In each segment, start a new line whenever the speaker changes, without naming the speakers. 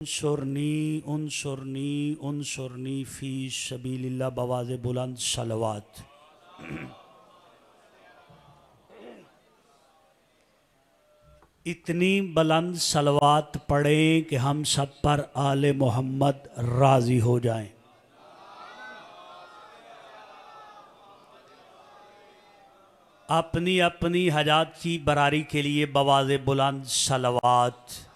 उनसुरनी फी सबीलिल्लाह बवाज़े बुलंद सलवात। इतनी बुलंद सलवात पढ़ें कि हम सब पर आले मोहम्मद राज़ी हो जाएं। अपनी अपनी हजात की बरारी के लिए बवाज़े बुलंद सलवात।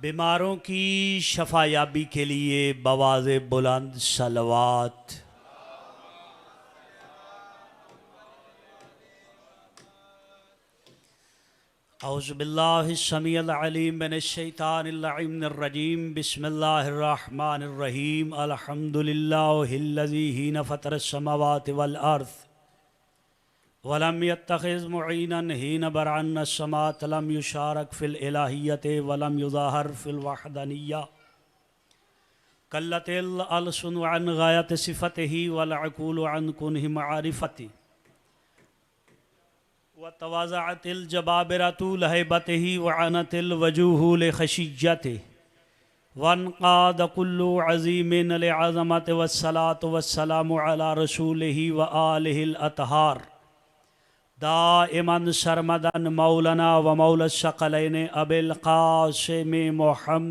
बीमारों की शफायाबी के लिए बवाज़े बुलंद सलवात। औज़ुबिल्लाहिस्समीइल अलीम मिनश्शैतानिर्रजीम बिस्मिल्लाहिर्रहमानिर्रहीम अल्हम्दुलिल्लाहिल्लज़ी हीना फ़तरस्समावाति वल अर्ज़ वलम यत्तखिज़ मुईनन हीना बरअन्नस्समात लम युशारक फ़िल इलाहियति वलम युज़ाहर फ़िल वहदानिय्या कल्लतिल अलसुनु अन गायति सिफ़तिही वल अक़ूलु अन कुन्हि मआरिफ़ति व तवाज़अतिल जबाबिरतु लहैबतिही व अनतिल वजूहु लिख़शिय्यतिही वन्क़ाद कुल्लु अज़ीमिन लिअज़मति वस्सलातु वस्सलामु अला रसूलिही व आलिहिल अतहार दाइमन सरमदन मौलाना व मौला सकलैन अबिल क़ासिम मुहम्मद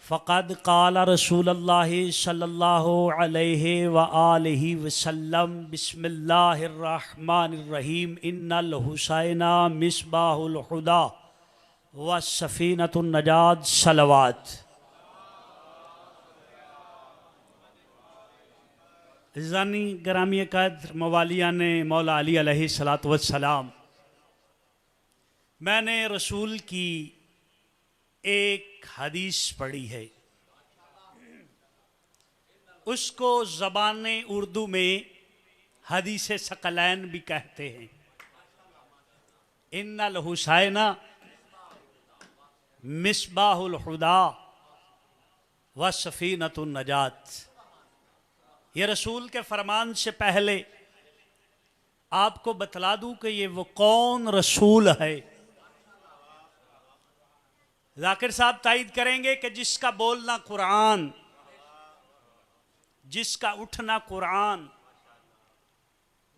फ़क़द क़ाल रसूलुल्लाहि सल्लल्लाहु अलैहि व आलिहि वसल्लम बिस्मिल्लाहिर्रहमानिर्रहीम इन्नल हुसैना मिस्बाहुल हुदा व सफ़ीनतुन नजात सलवात। ज़ानी ग्रामी कद्र मवालिया ने मौला अली अलैहिस्सलातु वस्सलाम, मैंने रसूल की एक हदीस पढ़ी है, उसको ज़बान उर्दू में हदीस सकलैन भी कहते हैं। इन्नल हुसैना मिस्बाहुल हुदा व सफ़ीनतुन नजात। ये रसूल के फरमान से पहले आपको बतला दूं कि ये वो कौन रसूल है। ज़ाकिर साहब तायद करेंगे कि जिसका बोलना कुरान, जिसका उठना कुरान,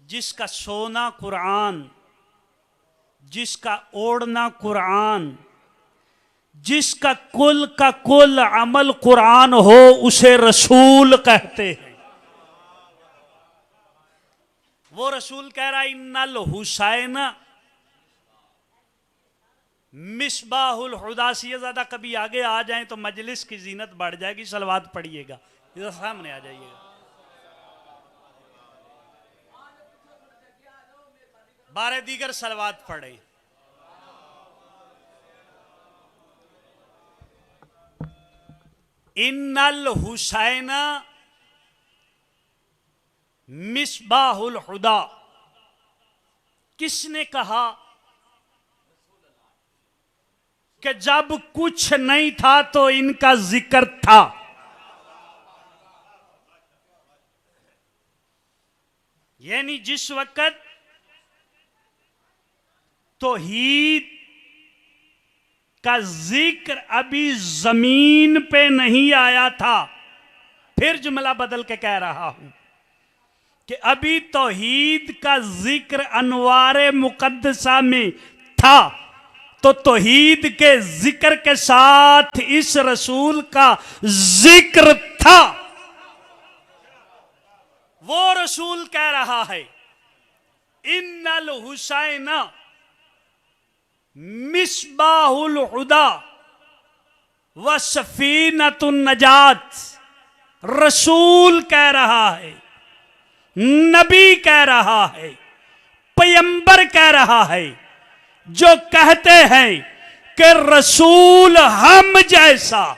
जिसका सोना कुरान, जिसका ओढ़ना कुरान, जिसका कुल का कुल अमल कुरान हो, उसे रसूल कहते हैं। वो रसूल कह रहा इन्नल हुसैना मिस्बाहुल हुदा। से ज़्यादा कभी आगे आ जाएं तो मजलिस की जीनत बढ़ जाएगी। सलवात पढ़िएगा, इधर सामने आ जाइएगा। बारह दीगर सलवात पढ़े। इन्नल हुसैना मिस्बाहुल हुदा। किसने कहा कि जब कुछ नहीं था तो इनका जिक्र था। यानी जिस वक्त तौहीद का जिक्र अभी जमीन पे नहीं आया था, फिर जुमला बदल के कह रहा हूं कि अभी तौहीद का जिक्र अनवारे मुकद्दसा में था, तो तौहीद के जिक्र के साथ इस रसूल का जिक्र था। वो रसूल कह रहा है इन्नल हुसैना मिस्बाहुल हुदा व सफ़ीनतुन नजात। रसूल कह रहा है, नबी कह रहा है, पैगंबर कह रहा है, जो कहते हैं कि रसूल हम जैसा।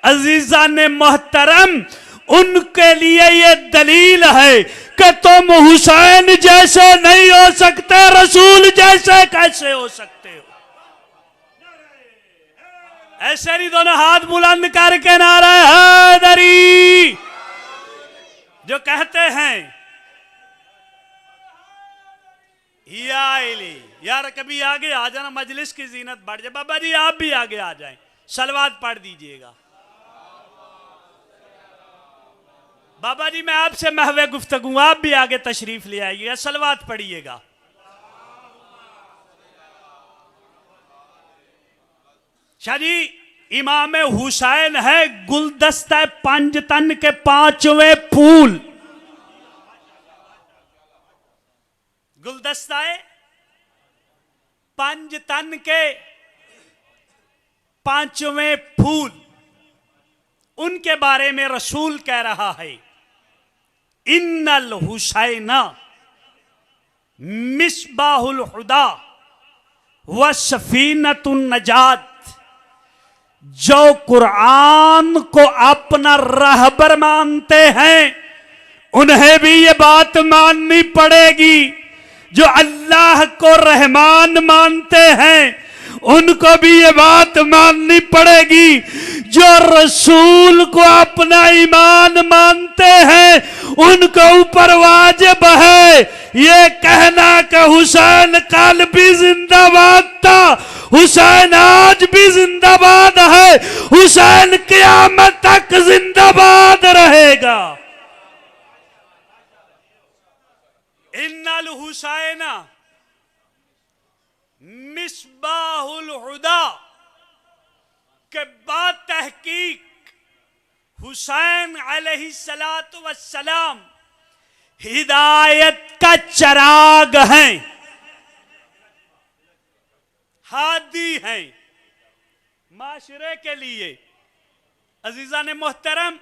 अजीजा ने मोहतरम, उनके लिए ये दलील है कि तुम हुसैन जैसे नहीं हो सकते, रसूल जैसे कैसे हो सकते हो। ऐसे नहीं दोनों हाथ बुलंद करके नारा हैदरी जो कहते हैं यार कभी आगे आ जाना, मजलिस की जीनत बढ़ जाए। बाबा जी आप भी आगे आ जाएं, सलवात पढ़ दीजिएगा। बाबा जी मैं आपसे महवे गुफ्तगू, आप भी आगे तशरीफ ले आइएगा, सलवात पढ़िएगा। शाह जी इमाम हुसैन है गुलदस्ता पंजतन के पांचवें फूल। गुलदस्ता पंजतन के पांचवें फूल, उनके बारे में रसूल कह रहा है इन्नल हुसैना मिसबाहुल हुदा व सफीनतुन नजात। जो कुरान को अपना रहबर मानते हैं उन्हें भी ये बात माननी पड़ेगी। जो अल्लाह को रहमान मानते हैं उनको भी ये बात माननी पड़ेगी। जो रसूल को अपना ईमान मानते हैं उनको ऊपर वाजिब है ये कहना कि हुसैन कल भी जिंदाबाद था, हुसैन आज भी जिंदाबाद है, हुसैन क़यामत तक जिंदाबाद रहेगा। इन्नल हुसैना मिसबाहुल हुदा के बाद तहकीक हुसैन अलैहिस्सलातु वस्सलाम हिदायत का चराग हैं, हादी हैं माशरे के लिए। अजीजा ने मोहतरम,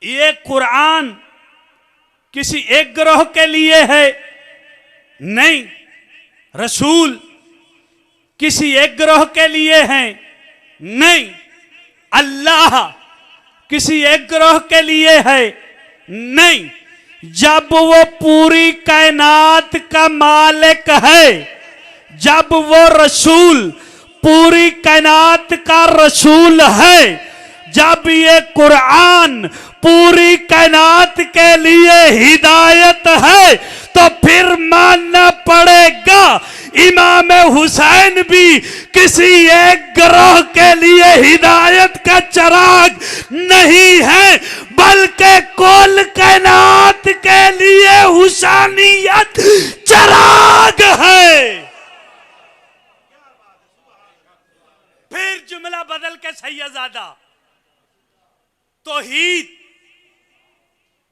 ये कुरान किसी एक ग्रोह के लिए है नहीं, रसूल किसी एक ग्रोह के लिए हैं नहीं, अल्लाह किसी एक ग्रोह के लिए है नहीं। जब वो पूरी कायनात का मालिक है, जब वो रसूल पूरी कायनात का रसूल है, जब ये कुरान पूरी कायनात के लिए हिदायत है, तो फिर मानना पड़ेगा इमाम हुसैन भी किसी एक ग्रोह के लिए हिदायत का चराग नहीं है, बल्कि कुल कायनात के लिए हुसैनियत चराग है। फिर जुमला बदल के सैयदजादा, तौहीद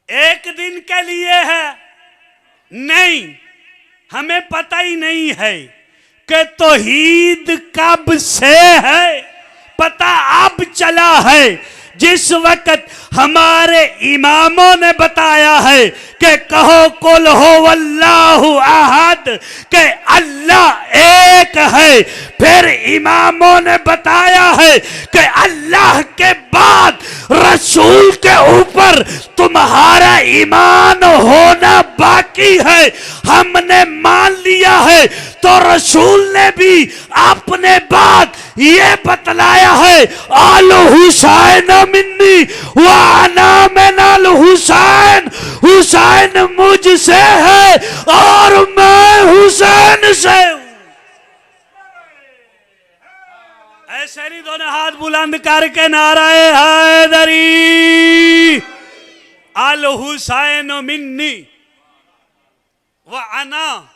एक दिन के लिए है नहीं, हमें पता ही नहीं है कि तौहीद कब से है, पता अब चला है जिस वक्त हमारे इमामों ने बताया है कि कहो कुल हो वल्लाहु अहद, के अल्लाह एक है। फिर इमामों ने बताया है कि अल्लाह के बाद रसूल के ऊपर तुम्हारा ईमान होना बाकी है, हमने मान लिया है। तो रसूल ने भी अपने बाद ये बतलाया है आल हुसैन मिन्नी व अना मिनल हुसैन, हुसैन मुझसे है और मैं हुसैन से हूं। ऐसे नहीं दोनों हाथ बुलंद करके नाराए हैदरी, अल हुसैन मिन्नी व अना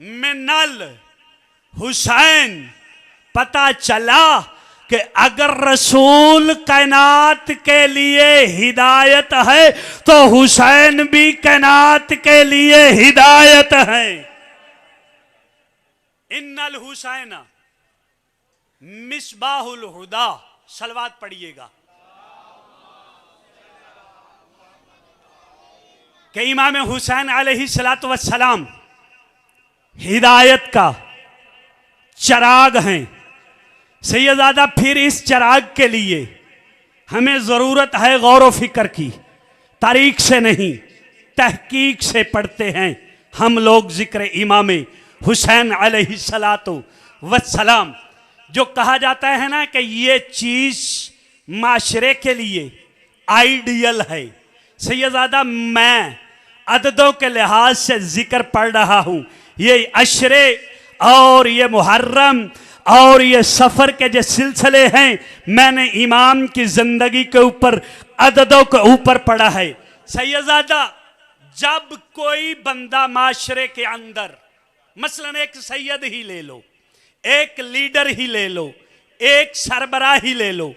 मिनल हुसैन। पता चला कि अगर रसूल कायनात के लिए हिदायत है तो हुसैन भी कायनात के लिए हिदायत है। इन्नल हुसैना मिसबाहुल हुदा, सलवात पढ़िएगा कि इमाम हुसैन अलैहिस्सलातु वस्सलाम हिदायत का चराग हैं। सैयदजादा फिर इस चराग के लिए हमें ज़रूरत है गौर व फिक्र की, तारीख से नहीं तहकीक से पढ़ते हैं हम लोग जिक्र इमाम हुसैन अलैहिस्सलातु वस्सलाम। जो कहा जाता है ना कि ये चीज़ माशरे के लिए आइडियल है, सैयदादा मैं अददों के लिहाज से जिक्र पढ़ रहा हूँ। ये अशरे और ये मुहर्रम और ये सफ़र के जो सिलसिले हैं, मैंने इमाम की ज़िंदगी के ऊपर अददों के ऊपर पढ़ा है। सैयदादा जब कोई बंदा माशरे के अंदर, मसलन एक सैयद ही ले लो, एक लीडर ही ले लो, एक सरबराह ही ले लो,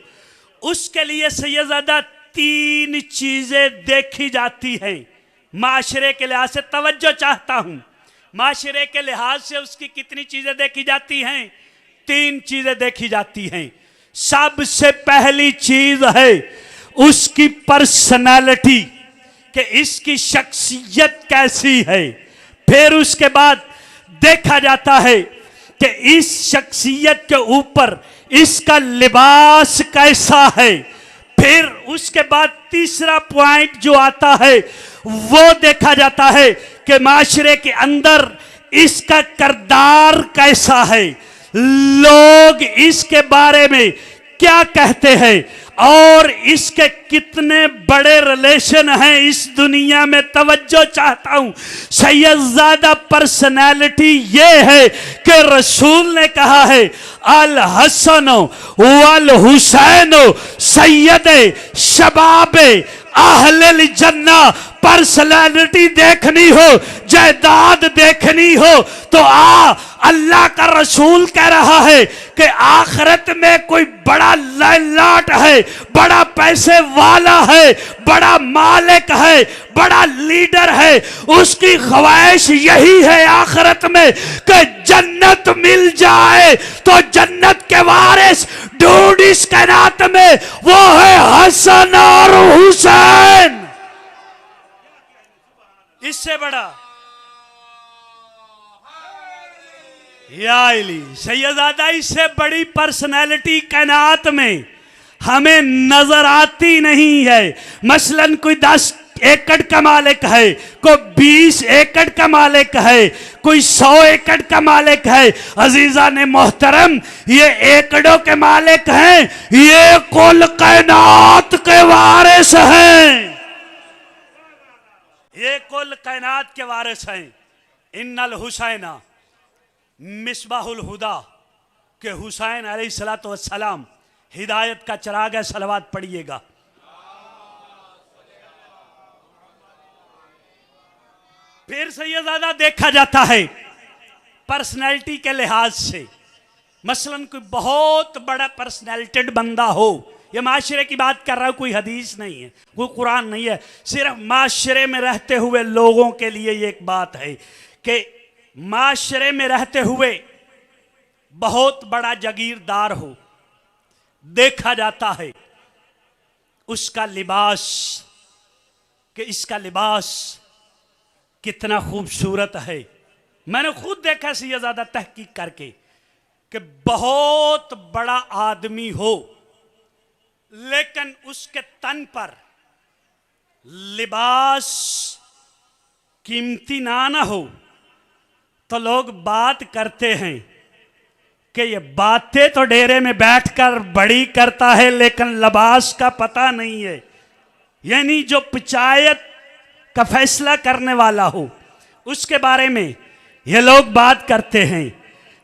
उसके लिए सैयदादा 3 चीज़ें देखी जाती हैं। माशरे के लिहाज से तवज्जो चाहता हूँ, माशरे के लिहाज से उसकी कितनी चीज़ें देखी जाती हैं? 3 चीज़ें देखी जाती हैं। सबसे पहली चीज़ है उसकी पर्सनालिटी, कि इसकी शख्सियत कैसी है। फिर उसके बाद देखा जाता है कि इस शख्सियत के ऊपर इसका लिबास कैसा है। फिर उसके बाद तीसरा पॉइंट जो आता है वो देखा जाता है कि माशरे के अंदर इसका किरदार कैसा है, लोग इसके बारे में क्या कहते हैं और इसके कितने बड़े रिलेशन हैं इस दुनिया में। तवज्जो चाहता हूं, सैयदजादा पर्सनैलिटी ये है कि रसूल ने कहा है अल हसन वल हुसैन सैयद शबाब अहले जन्ना। पर्सनैलिटी देखनी हो, जायदाद देखनी हो तो अल्लाह का रसूल कह रहा है कि आखिरत में कोई बड़ा लैलाट है, बड़ा पैसे वाला है, बड़ा मालिक है, बड़ा लीडर है, उसकी ख्वाहिश यही है आखिरत में कि जन्नत मिल जाए। तो जन्नत के वारिस ढूंढ इस कायनात में, वो है हसन और हुसैन। इससे बड़ा या इली सैयदादा, इससे बड़ी पर्सनैलिटी कायनात में हमें नजर आती नहीं है। मसलन कोई 10 एकड़ का मालिक है, कोई 20 एकड़ का मालिक है, कोई 100 एकड़ का मालिक है। अजीजा ने मोहतरम, ये एकड़ों के मालिक हैं, ये कुल कायनात के वारिस हैं, ये कुल कायनात के वारिस हैं। इन्नल हुसैना मिसबाहुल हुदा, के हुसैन अलैहिस्सलातु वस्सलाम हिदायत का चिराग है। सलवात पढ़िएगा। फिर सैयदादा देखा जाता है पर्सनैलिटी के लिहाज से, मसलन कोई बहुत बड़ा पर्सनैलिटेड बंदा हो, ये माशरे की बात कर रहा हूं, कोई हदीस नहीं है, कोई कुरान नहीं है, सिर्फ माशरे में रहते हुए लोगों के लिए ये एक बात है कि माशरे में रहते हुए बहुत बड़ा जागीरदार हो, देखा जाता है उसका लिबास, कि इसका लिबास कितना खूबसूरत है। मैंने खुद देखा सैयदादा तहकीक करके कि बहुत बड़ा आदमी हो लेकिन उसके तन पर लिबास कीमती ना हो तो लोग बात करते हैं कि ये बातें तो डेरे में बैठकर बड़ी करता है लेकिन लिबास का पता नहीं है। यानी जो पंचायत का फैसला करने वाला हो उसके बारे में ये लोग बात करते हैं,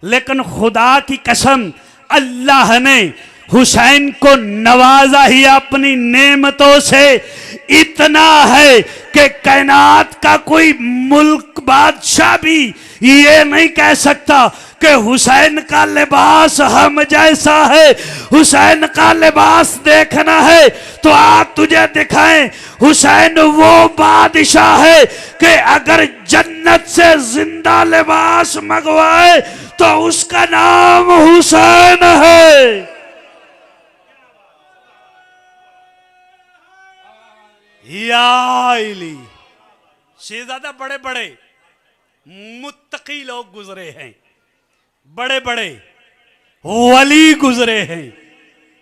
लेकिन खुदा की कसम अल्लाह ने हुसैन को नवाजा ही अपनी नेमतों से इतना है कि कायनात का कोई मुल्क बादशाह भी ये नहीं कह सकता कि हुसैन का लिबास हम जैसा है। हुसैन का लिबास देखना है तो आप तुझे दिखाएं, हुसैन वो बादशाह है कि अगर जन्नत से जिंदा लिबास मंगवाए तो उसका नाम हुसैन है। याली शहजादा बड़े बड़े मुत्तकी लोग गुजरे हैं, बड़े बड़े वली गुजरे हैं,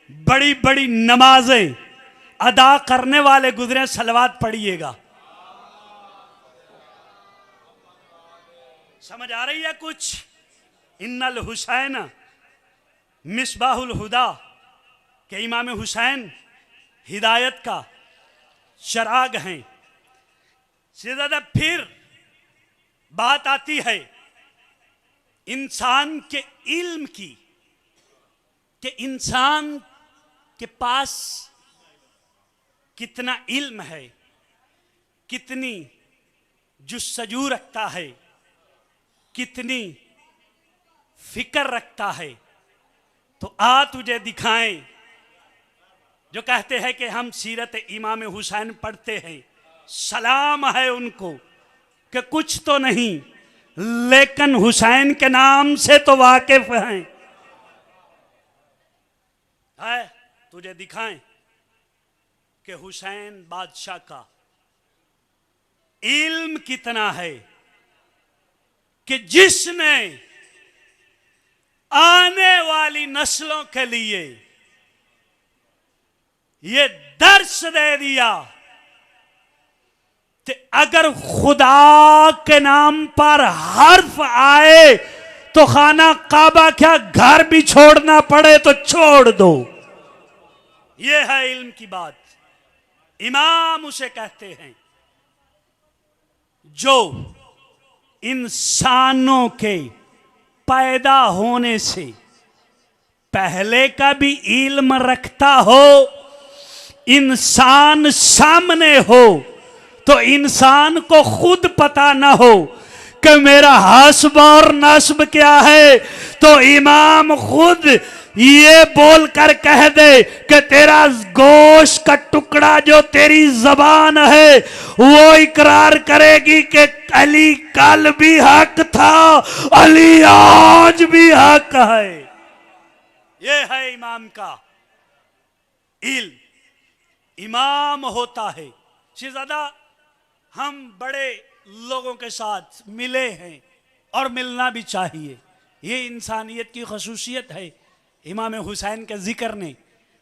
बड़ी बड़ी नमाजें अदा करने वाले गुजरे। सलवात पढ़िएगा। समझ आ रही है कुछ? इन्नल हुसैन मिसबाहुल हुदा, के इमाम हुसैन हिदायत का चराग हैं। इससे ज्यादा फिर बात आती है इंसान के इल्म की, कि इंसान के पास कितना इल्म है, कितनी जुस्सजू रखता है, कितनी फिक्र रखता है। तो आ तुझे दिखाएं। जो कहते हैं कि हम सीरत इमाम हुसैन पढ़ते हैं, सलाम है उनको कि कुछ तो नहीं लेकिन हुसैन के नाम से तो वाकिफ हैं। है तुझे दिखाएं कि हुसैन बादशाह का इल्म कितना है, कि जिसने आने वाली नस्लों के लिए ये दर्श दे दिया कि अगर खुदा के नाम पर हर्फ आए तो खाना काबा क्या घर भी छोड़ना पड़े तो छोड़ दो। ये है इल्म की बात। इमाम उसे कहते हैं जो इंसानों के पैदा होने से पहले का भी इल्म रखता हो, इंसान सामने हो तो इंसान को खुद पता ना हो कि मेरा हस्ब और नस्ब क्या है, तो इमाम खुद ये बोलकर कह दे कि तेरा गोश्त का टुकड़ा जो तेरी जबान है वो इकरार करेगी कि अली कल भी हक था, अली आज भी हक है। ये है इमाम का इल्म। इमाम होता है। इससे ज्यादा हम बड़े लोगों के साथ मिले हैं और मिलना भी चाहिए। ये इंसानियत की खसूसियत है। इमाम हुसैन के जिक्र ने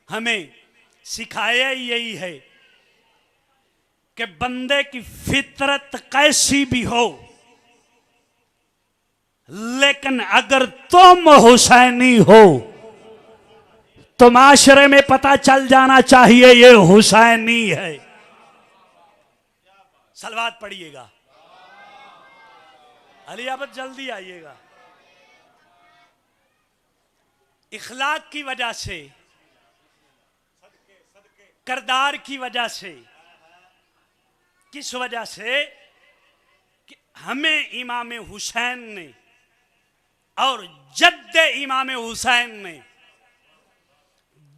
हमें सिखाया यही है कि बंदे की फितरत कैसी भी हो, लेकिन अगर तुम हुसैनी हो तो माशरे में पता चल जाना चाहिए ये हुसैनी है। सलवात पढ़िएगा। अली आबद जल्दी आइएगा। इखलाक की वजह से, करदार की वजह से, किस वजह से कि हमें इमाम हुसैन ने और जद्दे इमाम हुसैन ने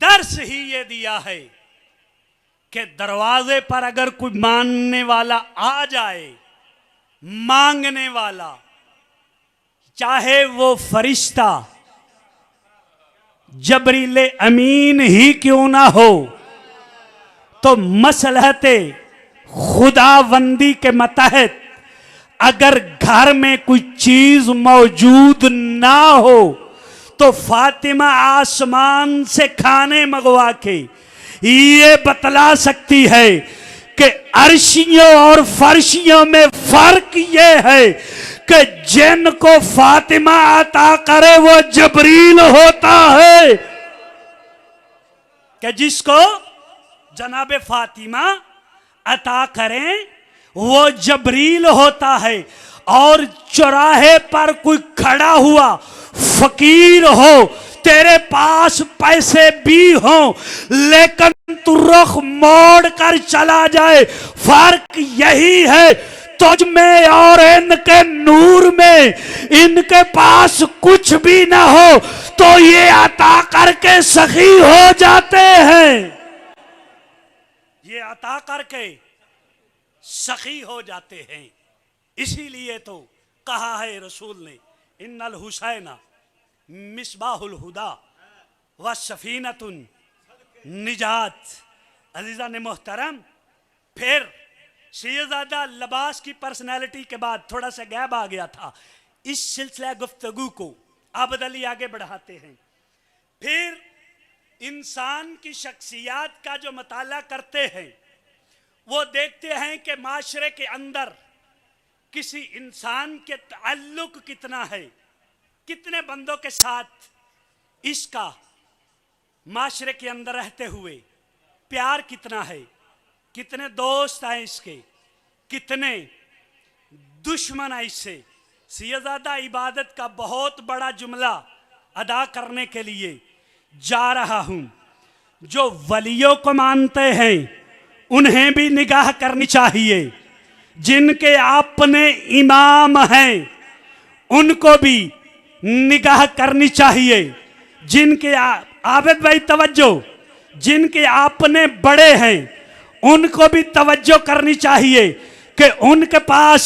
दर्स ही ये दिया है कि दरवाजे पर अगर कोई मानने वाला आ जाए, मांगने वाला, चाहे वो फरिश्ता जबरीले अमीन ही क्यों ना हो, तो मसलहते खुदाबंदी के मतहत अगर घर में कोई चीज मौजूद ना हो तो फातिमा आसमान से खाने मंगवा के ये बतला सकती है कि अर्शियों और फर्शियों में फर्क ये है कि जिनको फातिमा अता करे वो जबरील होता है, कि जिसको जनाबे फातिमा अता करें वो जबरील होता है। और चौराहे पर कोई खड़ा हुआ फकीर हो, तेरे पास पैसे भी हो लेकिन तू रुख मोड़ कर चला जाए, फर्क यही है तुझ में और इनके नूर में। इनके पास कुछ भी ना हो तो ये अता करके सखी हो जाते हैं, ये अता करके सखी हो जाते हैं। इसीलिए तो कहा है रसूल ने, इन्नल हुसैना मिसबाहुल हुदा व सफीनतुन निजात। अजीजा ने मोहतरम, फिर शहजादा लबास की पर्सनैलिटी के बाद थोड़ा सा गैप आ गया था। इस सिलसिला गुफ्तगू को आबद अली आगे बढ़ाते हैं। फिर इंसान की शख्सियत का जो मताला करते हैं वो देखते हैं कि माशरे के अंदर किसी इंसान के ताल्लुक कितना है, कितने बंदों के साथ इसका माशरे के अंदर रहते हुए प्यार कितना है, कितने दोस्त हैं इसके, कितने दुश्मन हैं इससे। सैयदजादा इबादत का बहुत बड़ा जुमला अदा करने के लिए जा रहा हूं। जो वलियों को मानते हैं उन्हें भी निगाह करनी चाहिए, जिनके अपने इमाम हैं उनको भी निगाह करनी चाहिए, जिनके आबिद भाई तवज्जो, जिनके अपने बड़े हैं उनको भी तवज्जो करनी चाहिए कि उनके पास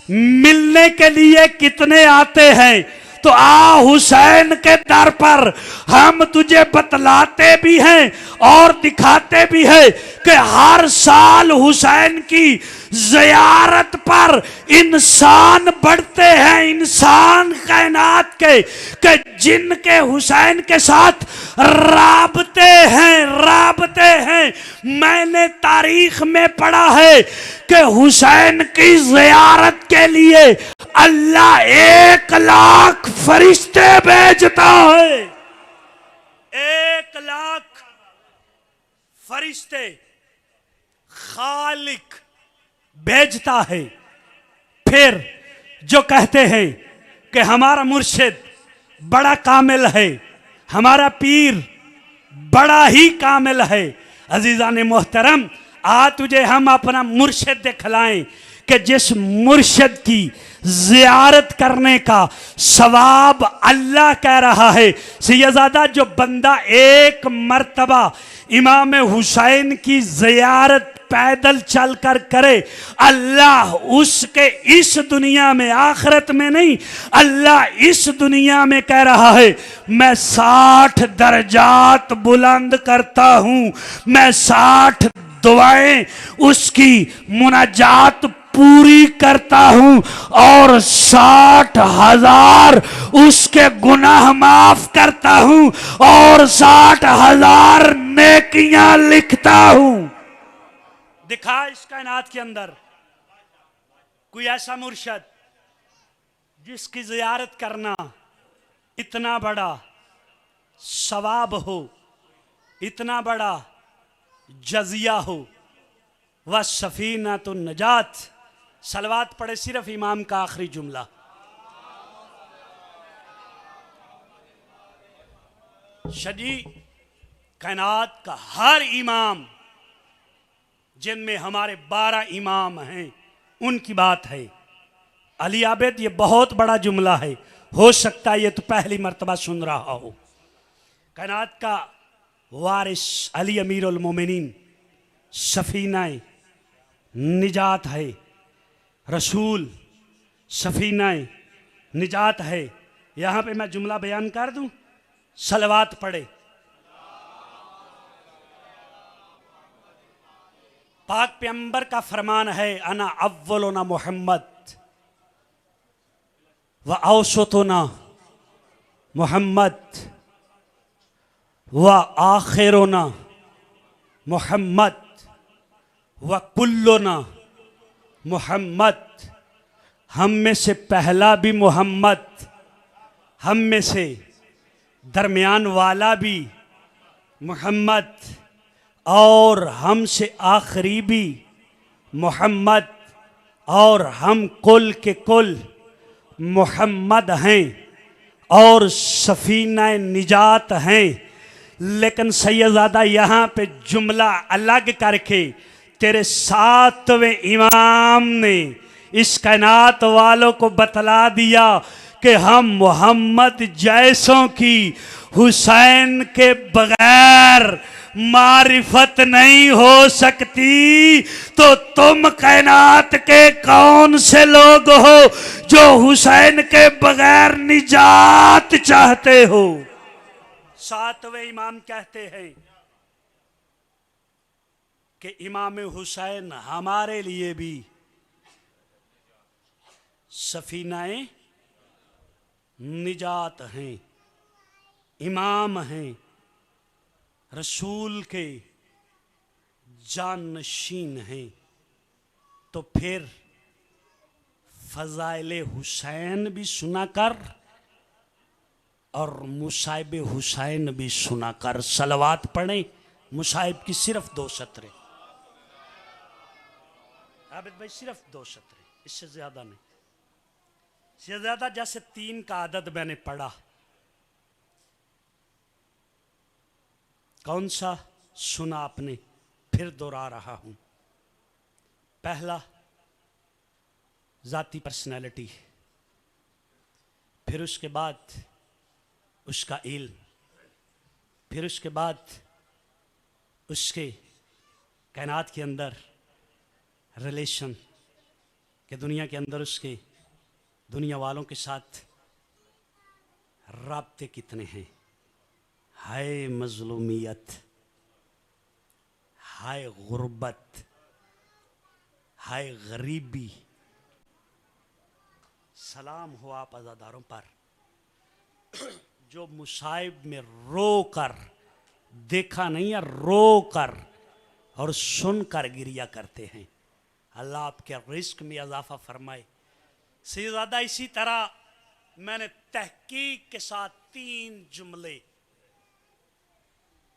मिलने के लिए कितने आते हैं। तो आ हुसैन के दर पर हम तुझे बतलाते भी हैं और दिखाते भी हैं कि हर साल हुसैन की ज़ियारत पर इंसान बढ़ते हैं, इंसान कायनात के कि जिनके हुसैन के साथ राबते हैं। मैंने तारीख में पढ़ा है कि हुसैन की ज़ियारत के लिए अल्लाह 1 लाख फरिश्ते भेजता है। 1 लाख फरिश्ते खालिक भेजता है। फिर जो कहते हैं कि हमारा मुर्शिद बड़ा कामिल है, हमारा पीर बड़ा ही कामिल है। अजीज़ान मोहतरम, आ तुझे हम अपना मुर्शिद दिखलाएं कि जिस मुर्शिद की ज़ियारत करने का सवाब अल्लाह कह रहा है। सैयदजादा जो बंदा एक मर्तबा इमाम हुसैन की ज़ियारत पैदल चलकर करे, अल्लाह उसके इस दुनिया में, आखिरत में नहीं, अल्लाह इस दुनिया में कह रहा है मैं 60 दर्जात बुलंद करता हूं, मैं 60 दुआएं उसकी मुनाजात पूरी करता हूं और 60,000 उसके गुनाह माफ करता हूं और 60,000 नेकियां लिखता हूं। दिखा इस कायनात के अंदर कोई ऐसा मुर्शद जिसकी ज़ियारत करना इतना बड़ा सवाब हो, इतना बड़ा जज़िया हो। व सफीनतुन नजात। सलवात पढ़े सिर्फ इमाम का आखिरी जुमला। शजी कायनात का हर इमाम, जिनमें हमारे 12 इमाम हैं, उनकी बात है। अली आबिद, ये बहुत बड़ा जुमला है, हो सकता है ये तो पहली मर्तबा सुन रहा हो। कायनात का वारिस अली अमीरुल मोमिनीन सफीना निजात है, रसूल सफीना निजात है। यहाँ पे मैं जुमला बयान कर दूं, सलवात पढ़े। पाक पैगंबर का फरमान है अना अव्वलुना मोहम्मद व औसतुना मोहम्मद व आखिरुना मोहम्मद व कुल्लुना मोहम्मद। हम में से पहला भी मोहम्मद, हम में से दरमियान वाला भी मोहम्मद और हमसे आखिरी भी मोहम्मद और हम कुल के कुल मोहम्मद हैं और सफीना निजात हैं। लेकिन सैयदजादा यहाँ पे जुमला अलग करके तेरे 7वें इमाम ने इस कायनात वालों को बतला दिया कि हम मोहम्मद जैसों की हुसैन के बगैर मारिफत नहीं हो सकती। तो तुम कायनात के कौन से लोग हो जो हुसैन के बगैर निजात चाहते हो? 7वें इमाम कहते हैं कि इमाम हुसैन हमारे लिए भी सफीनाए निजात हैं, इमाम हैं, रसूल के जानशीन हैं। तो फिर फ़ज़ाइल हुसैन भी सुना कर और मुसाइब हुसैन भी सुना कर। सलवात पढ़ें, मुसाइब की सिर्फ 2 सत्रें। आबिद भाई सिर्फ 2 सतरे, इससे ज्यादा नहीं, इससे ज्यादा जैसे 3 का आदद मैंने पढ़ा। कौन सा सुना आपने, फिर दोहरा रहा हूं। पहला जाती पर्सनैलिटी, फिर उसके बाद उसका इल्म, फिर उसके बाद उसके कायनात के अंदर रिलेशन के, दुनिया के अंदर उसके दुनिया वालों के साथ राब्ते कितने हैं। हाय मजलूमियत, हाय गुर्बत, हाय गरीबी। सलाम हो आप अज़ादारों पर जो मुसाइब में रो कर, देखा नहीं है, रो कर और सुनकर गिरिया करते हैं। अल्लाह आपके रिस्क में इजाफा फरमाए। सैयदा इसी तरह मैंने तहकीक के साथ 3 जुमले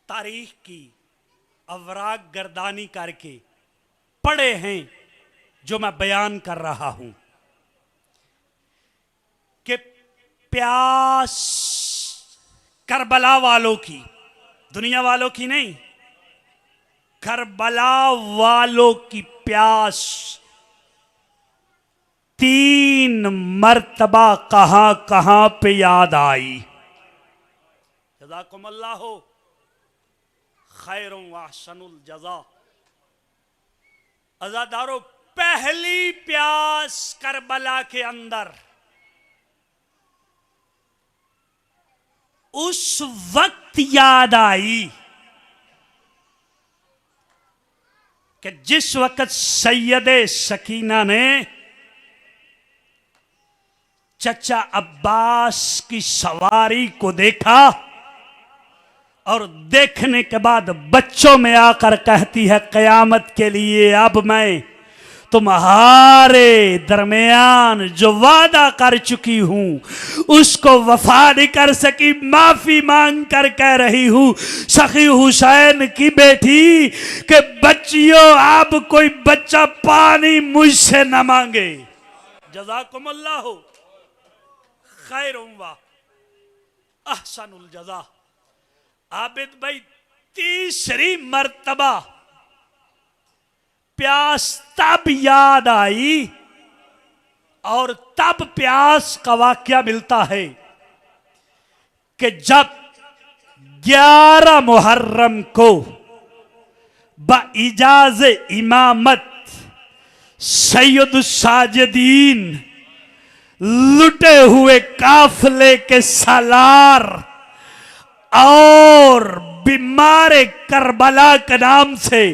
तारीख की अवराक गर्दानी करके पढ़े हैं, जो मैं बयान कर रहा हूं कि प्यास करबला वालों की, दुनिया वालों की नहीं, करबला वालों की प्यास 3 मर्तबा कहां कहां पे याद आई। जज़ाकुमुल्लाह हो खैरुम व अहसनुल जज़ा। अज़ादारों, पहली प्यास करबला के अंदर उस वक्त याद आई कि जिस वक्त सैयदे सकीना ने चचा अब्बास की सवारी को देखा और देखने के बाद बच्चों में आकर कहती है, कयामत के लिए अब मैं तुम्हारे दरमियान जो वादा कर चुकी हूं उसको वफा नहीं कर सकी, माफी मांग कर कह रही हूं सखी हुसैन की बेटी कि बच्चियों अब कोई बच्चा पानी मुझसे न मांगे। जज़ाकुमुल्लाह खैरुम व अहसनुल जज़ा। आबिद भाई, तीसरी मर्तबा प्यास तब याद आई और तब प्यास का वाक्या मिलता है कि जब 11 मुहर्रम को बइजाज़ इमामत सैयदुस साजिदीन लुटे हुए काफले के सालार और बीमार करबला के नाम से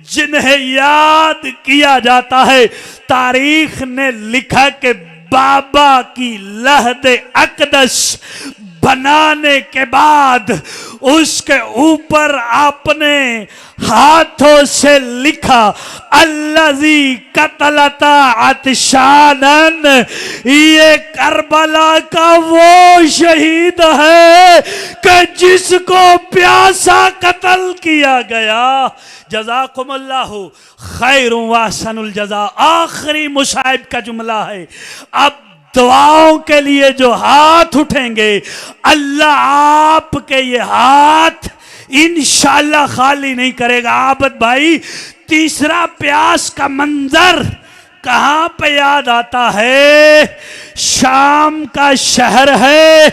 जिन्हें याद किया जाता है, तारीख ने लिखा कि बाबा की लहद अकदस बनाने के बाद उसके ऊपर आपने हाथों से लिखा अल्लज़ी कतलता अतशानन, ये करबला का वो शहीद है कि जिसको प्यासा कत्ल किया गया। जज़ाकुमुल्लाह खैरुम व अहसनुल जज़ा। आखिरी मुसाइब का जुमला है। अब दुआओं के लिए जो हाथ उठेंगे, अल्लाह आपके ये हाथ इंशाअल्लाह खाली नहीं करेगा। आबद भाई, तीसरा प्यास का मंजर कहां पे याद आता है? शाम का शहर है,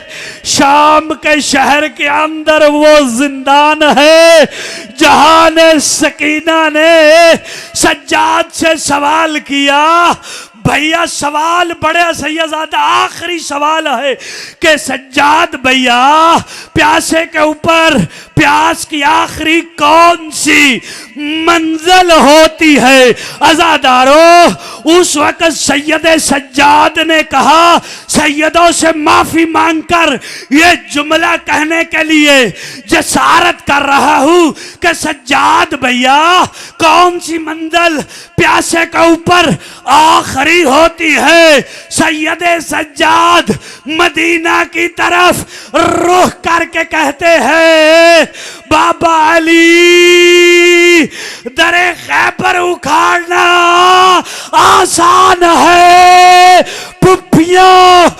शाम के शहर के अंदर वो जिंदान है जहां ने सकीना ने सज्जाद से सवाल किया। भैया सवाल बड़े सैयदादा, आखिरी सवाल है कि सज्जाद भैया, प्यासे के ऊपर प्यास की आखिरी कौन सी मंजिल होती है? अज़ादारों, उस वक्त सैयद सज्जाद ने कहा, सैयदों से माफी मांगकर ये जुमला कहने के लिए जसारत कर रहा हूं कि सज्जाद भैया, कौन सी मंजिल प्यासे के ऊपर आखिरी होती है? सैयद सज्जाद मदीना की तरफ रुख करके कहते हैं, बाबा अली, दरे खैबर उखाड़ना आसान है, फुफ्फियों,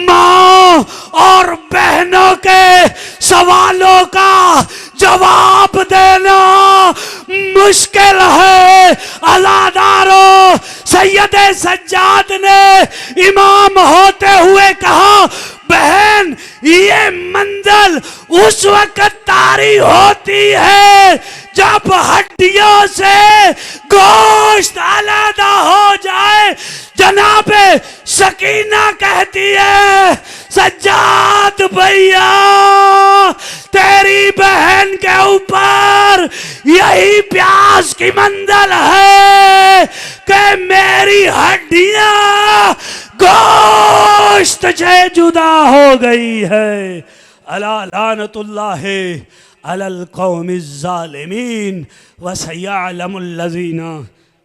माँ और बहनों के सवालों का जवाब देना मुश्किल है। अज़ादारों, सैयद सज्जाद ने इमाम होते हुए कहा, बहन, ये मंजिल उस वक्त तारी होती है जब हड्डियों से गोश्त अलग हो जाए। जनाबे सकीना कहती है, सज्जाद भैया, तेरी बहन के ऊपर यही प्यास की मंजिल है कि मेरी हड्डियां गोश्त से जुदा हो गई है। अला लानतुल्लाहि अलल कौमिज़ ज़ालिमीन व सयअलमुल लज़ीना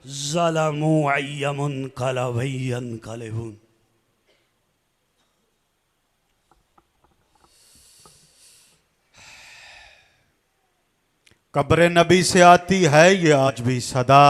ज़लमू अय्य मुनक़लबिन यनक़लिबून।
कब्र नबी से आती है ये आज भी सदा,